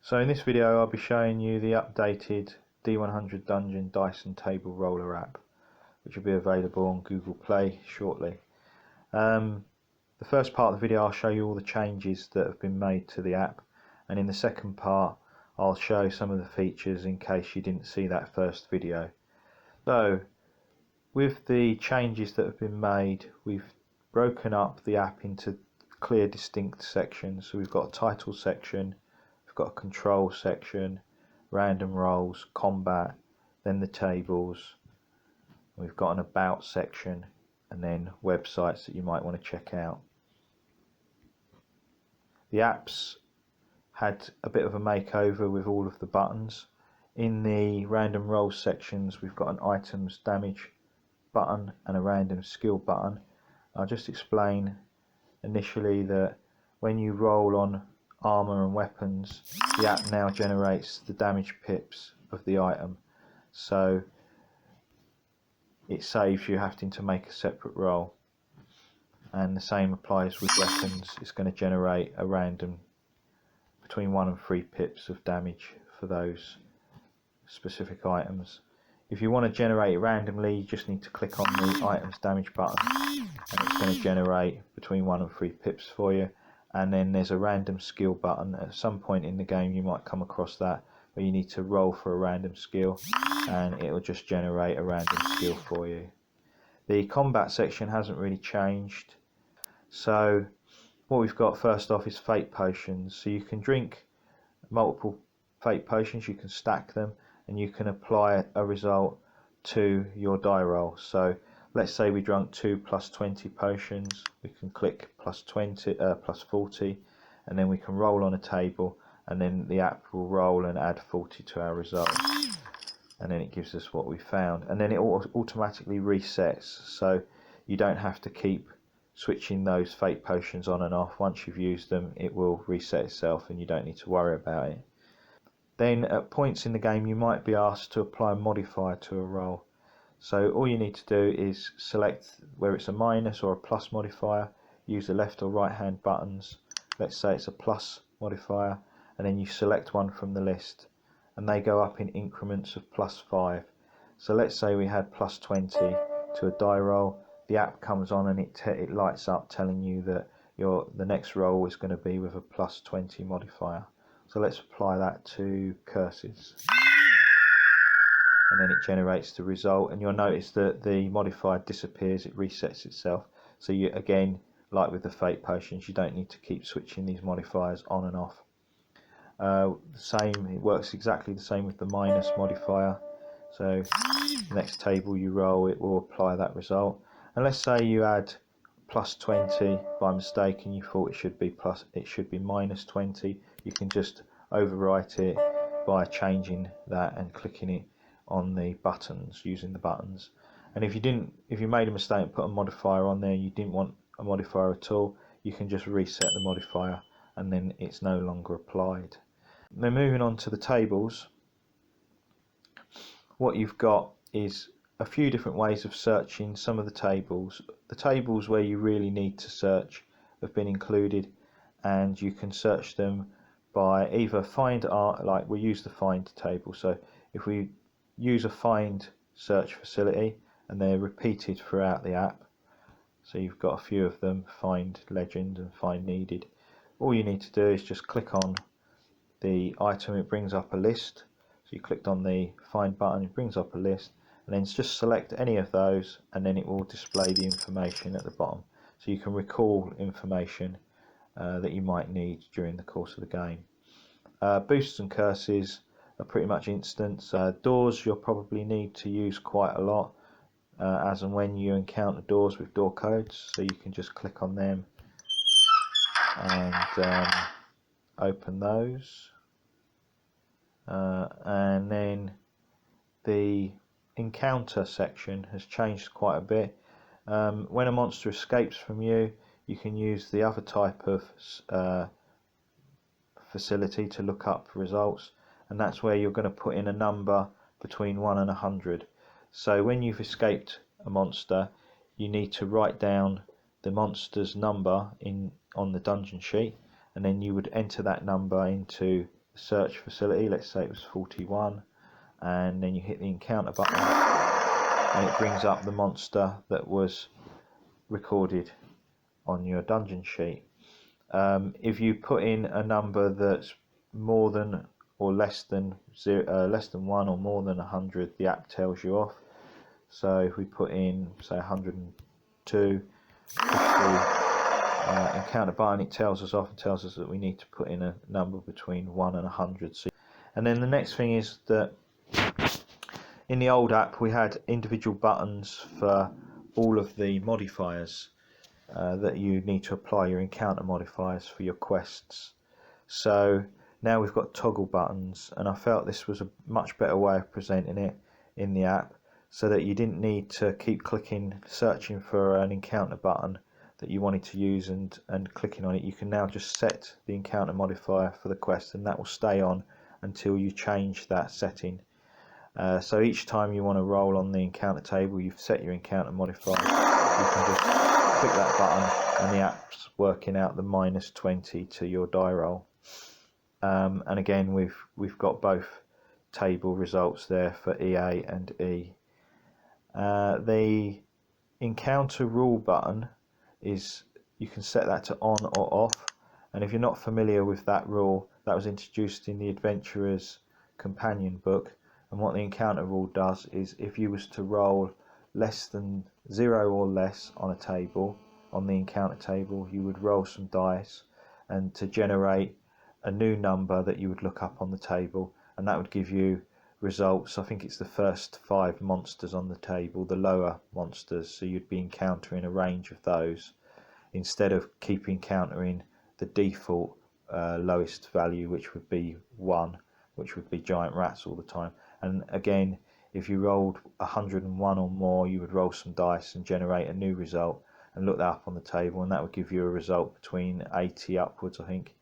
So in this video I'll be showing you the updated D100 Dungeon Dice and Table Roller app, which will be available on Google Play shortly. The first part of the video I'll show you all the changes that have been made to the app, and in the second part I'll show some of the features in case you didn't see that first video. So with the changes that have been made, we've broken up the app into clear, distinct sections. So we've got a title section, we've got a control section, random rolls, combat, then the tables, we've got an about section, and then websites that you might want to check out. The app's had a bit of a makeover with all of the buttons. In the random rolls sections we've got an items damage button and a random skill button. I'll just explain initially that when you roll on armor and weapons, the app now generates the damage pips of the item, so it saves you having to make a separate roll. And the same applies with weapons. It's going to generate a random between 1 and 3 pips of damage for those specific items. If you want to generate it randomly, you just need to click on the items damage button and it's going to generate between 1 and 3 pips for you. And then there's a random skill button. At some point in the game you might come across that, where you need to roll for a random skill and it will just generate a random skill for you. The combat section hasn't really changed. So what we've got first off is fate potions. So you can drink multiple fate potions, you can stack them, and you can apply a result to your die roll. So let's say we drank 2 plus 20 potions, we can click plus 40, and then we can roll on a table, and then the app will roll and add 40 to our result, and then it gives us what we found, and then it automatically resets, so you don't have to keep switching those fate potions on and off. Once you've used them, it will reset itself and you don't need to worry about it. Then at points in the game you might be asked to apply a modifier to a roll. So all you need to do is select where it's a minus or a plus modifier, use the left or right hand buttons. Let's say it's a plus modifier, and then you select one from the list and they go up in increments of +5. So let's say we had plus 20 to a die roll. The app comes on and it lights up telling you that the next roll is going to be with a plus 20 modifier. So let's apply that to curses, and then it generates the result, and you'll notice that the modifier disappears, it resets itself. So you, again, like with the fate potions, you don't need to keep switching these modifiers on and off. It works exactly the same with the minus modifier. So the next table you roll, it will apply that result. And let's say you add plus 20 by mistake and you thought it should be minus 20. You can just overwrite it by changing that and clicking it on the buttons, using the buttons. And if you made a mistake and put a modifier on there, you didn't want a modifier at all, you can just reset the modifier and then it's no longer applied. Now moving on to the tables, what you've got is a few different ways of searching some of the tables. The tables where you really need to search have been included, and you can search them by either find art, like we use the find table. So if we use a find search facility, and they're repeated throughout the app, so you've got a few of them, find legend and find needed. All you need to do is just click on the item, it brings up a list. So you clicked on the find button, it brings up a list, and then just select any of those and then it will display the information at the bottom, so you can recall information that you might need during the course of the game. Boosts and curses are pretty much instant. Doors you'll probably need to use quite a lot as and when you encounter doors with door codes, so you can just click on them and open those. And then the encounter section has changed quite a bit. When a monster escapes from you, you can use the other type of facility to look up results, and that's where you're going to put in a number between 1 and 100. So when you've escaped a monster, you need to write down the monster's number on the dungeon sheet, and then you would enter that number into search facility, let's say it was 41, and then you hit the encounter button and it brings up the monster that was recorded on your dungeon sheet. If you put in a number that's more than or less than 1 or more than 100, the app tells you off. So if we put in, say, 102, push the encounter button, it tells us off and tells us that we need to put in a number between 1 and 100. And then the next thing is that in the old app we had individual buttons for all of the modifiers that you need to apply, your encounter modifiers for your quests. So now we've got toggle buttons, and I felt this was a much better way of presenting it in the app, so that you didn't need to keep searching for an encounter button that you wanted to use and clicking on it. You can now just set the encounter modifier for the quest, and that will stay on until you change that setting. So each time you want to roll on the encounter table, you've set your encounter modifier, you can just click that button and the app's working out the -20 to your die roll. And again, we've got both table results there for EA and E. The encounter rule button is, you can set that to on or off, and if you're not familiar with that rule, that was introduced in the Adventurer's Companion book. And what the encounter rule does is, if you was to roll less than 0 or less on a table, on the encounter table, you would roll some dice and to generate a new number that you would look up on the table, and that would give you results. I think it's the first 5 monsters on the table, the lower monsters, so you'd be encountering a range of those instead of keep encountering the default lowest value, which would be 1, which would be giant rats all the time. And again, if you rolled 101 or more, you would roll some dice and generate a new result and look that up on the table, and that would give you a result between 80 upwards, I think,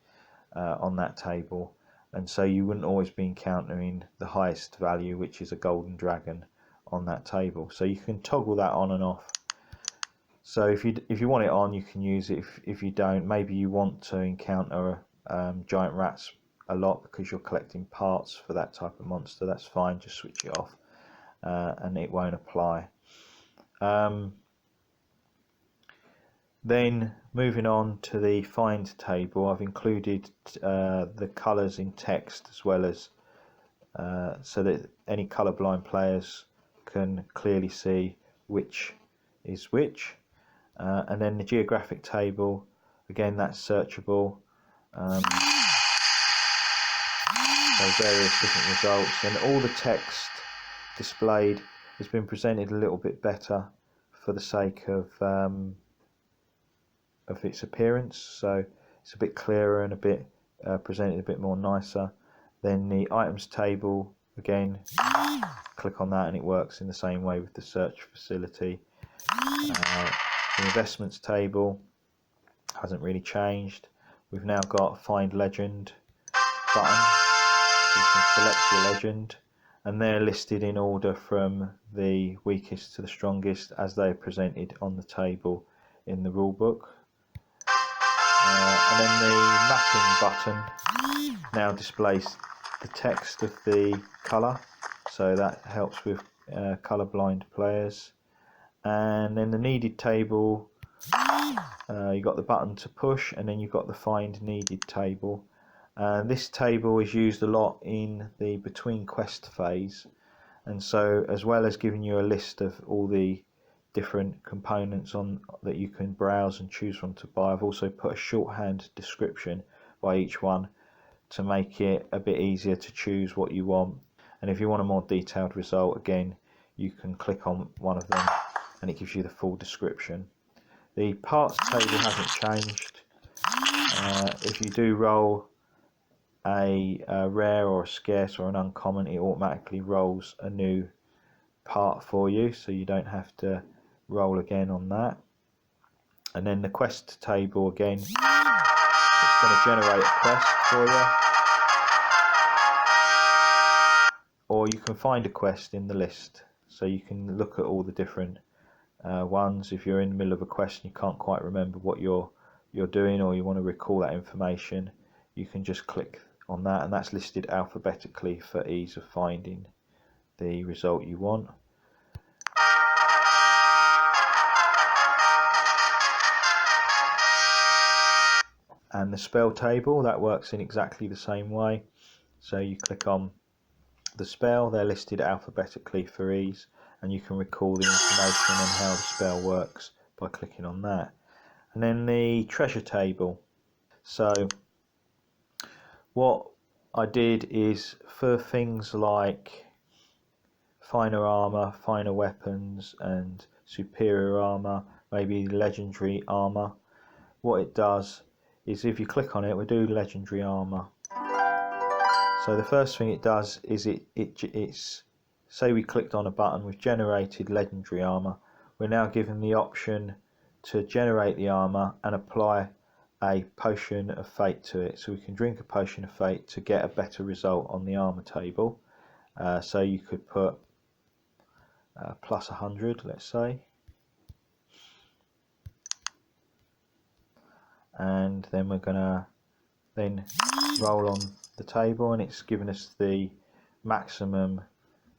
on that table. And so you wouldn't always be encountering the highest value, which is a golden dragon, on that table. So you can toggle that on and off. So if you want it on, you can use it. If you don't, maybe you want to encounter giant rats a lot because you're collecting parts for that type of monster, that's fine, just switch it off and it won't apply. Then moving on to the find table, I've included the colours in text as well as so that any colourblind players can clearly see which is which. And then the geographic table, again, that's searchable. So various different results, and all the text displayed has been presented a little bit better for the sake of its appearance. So it's a bit clearer and a bit presented a bit more nicer. Then the items table, again, click on that and it works in the same way with the search facility. The investments table hasn't really changed. We've now got a find legend button. You can select your legend, and they're listed in order from the weakest to the strongest as they are presented on the table in the rulebook. And then the mapping button now displays the text of the colour, so that helps with colourblind players. And then the needed table, you've got the button to push, and then you've got the find needed table. This table is used a lot in the between quest phase, and so as well as giving you a list of all the different components on that you can browse and choose from to buy, I've also put a shorthand description by each one to make it a bit easier to choose what you want. And if you want a more detailed result, again, you can click on one of them and it gives you the full description. The parts table hasn't changed. If you do roll a rare or a scarce or an uncommon, it automatically rolls a new part for you, so you don't have to roll again on that. And then the quest table, again, it's going to generate a quest for you, or you can find a quest in the list, so you can look at all the different ones. If you're in the middle of a quest and you can't quite remember what you're doing, or you want to recall that information, you can just click on that, and that's listed alphabetically for ease of finding the result you want. And the spell table, that works in exactly the same way. So you click on the spell, they're listed alphabetically for ease, and you can recall the information and how the spell works by clicking on that. And then the treasure table. So what I did is for things like finer armor, finer weapons and superior armor, maybe legendary armor, what it does is if you click on it, we do legendary armor. So the first thing it does is it's say we clicked on a button, we've generated legendary armor. We're now given the option to generate the armor and apply a potion of fate to it. So we can drink a potion of fate to get a better result on the armor table. So you could put plus 100, let's say, and then we're gonna then roll on the table, and it's given us the maximum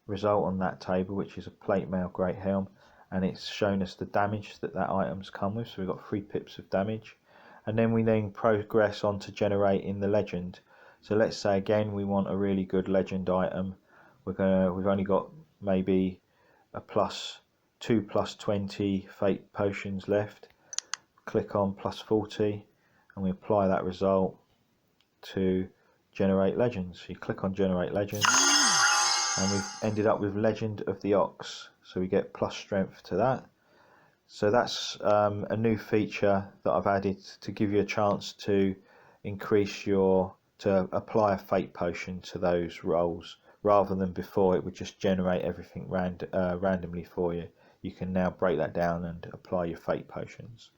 result on that table, which is a plate mail great helm, and it's shown us the damage that item's come with. So we've got 3 pips of damage, and then we then progress on to generating the legend. So let's say again we want a really good legend item. We've only got maybe a +2 +20 fate potions left. Click on +40 and we apply that result to generate legends. So you click on generate legend, and we've ended up with Legend of the Ox, so we get plus strength to that. So that's a new feature that I've added to give you a chance to to apply a fate potion to those rolls, rather than before it would just generate everything randomly for you. You can now break that down and apply your fate potions.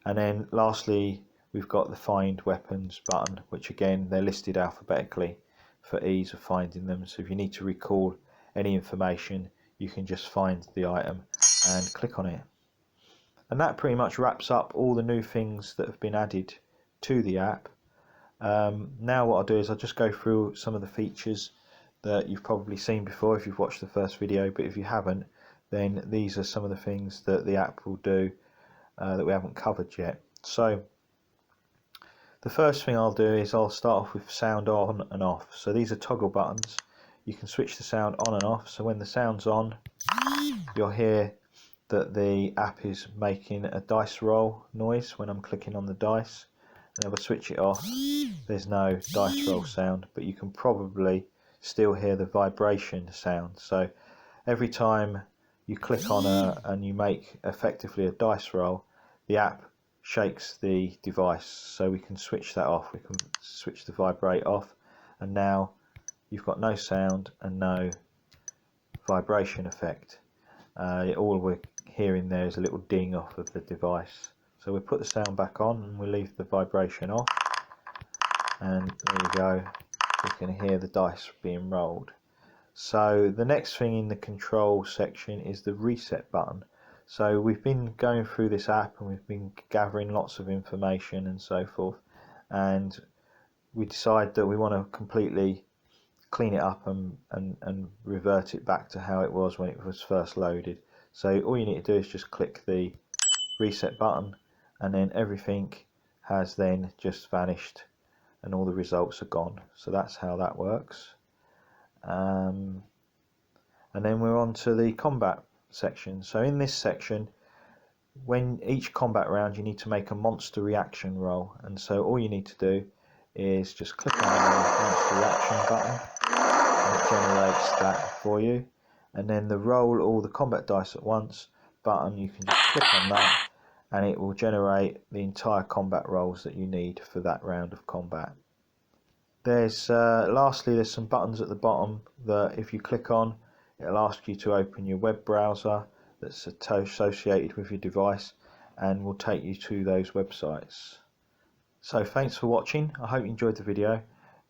And then lastly, we've got the find weapons button, which again they're listed alphabetically for ease of finding them. So if you need to recall any information, you can just find the item and click on it. And that pretty much wraps up all the new things that have been added to the app. Now what I'll do is I'll just go through some of the features that you've probably seen before if you've watched the first video, but if you haven't, then these are some of the things that the app will do that we haven't covered yet. So the first thing I'll do is I'll start off with sound on and off. So these are toggle buttons. You can switch the sound on and off. So when the sound's on, you'll hear that the app is making a dice roll noise when I'm clicking on the dice. And if I switch it off, there's no dice roll sound, but you can probably still hear the vibration sound. So every time you click on and you make effectively a dice roll, the app shakes the device. So we can switch that off. We can switch the vibrate off, and now you've got no sound and no vibration effect. All we're hearing there is a little ding off of the device. So we'll put the sound back on and we'll leave the vibration off, and there you go, we can hear the dice being rolled. So the next thing in the control section is the reset button. So we've been going through this app and we've been gathering lots of information and so forth, and we decide that we want to completely clean it up and revert it back to how it was when it was first loaded. So all you need to do is just click the reset button, and then everything has then just vanished and all the results are gone. So that's how that works. And then we're on to the combat section. So in this section, when each combat round you need to make a monster reaction roll, and so all you need to do is just click on the monster reaction button and it generates that for you. And then the roll all the combat dice at once button, you can just click on that and it will generate the entire combat rolls that you need for that round of combat. There's lastly, there's some buttons at the bottom that if you click on, it'll ask you to open your web browser that's associated with your device and will take you to those websites. So thanks for watching. I hope you enjoyed the video.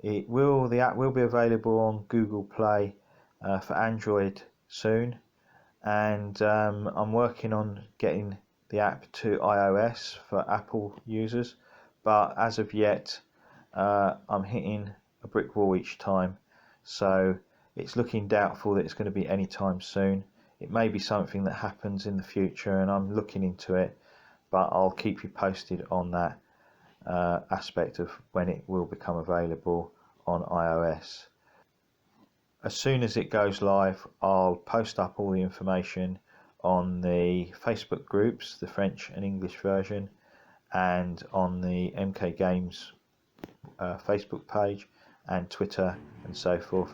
The app will be available on Google Play for Android soon, and I'm working on getting the app to iOS for Apple users, but as of yet I'm hitting a brick wall each time, so it's looking doubtful that it's going to be anytime soon. It may be something that happens in the future, and I'm looking into it, but I'll keep you posted on that aspect of when it will become available on iOS. As soon as it goes live, I'll post up all the information on the Facebook groups, the French and English version, and on the MK Games Facebook page and Twitter and so forth.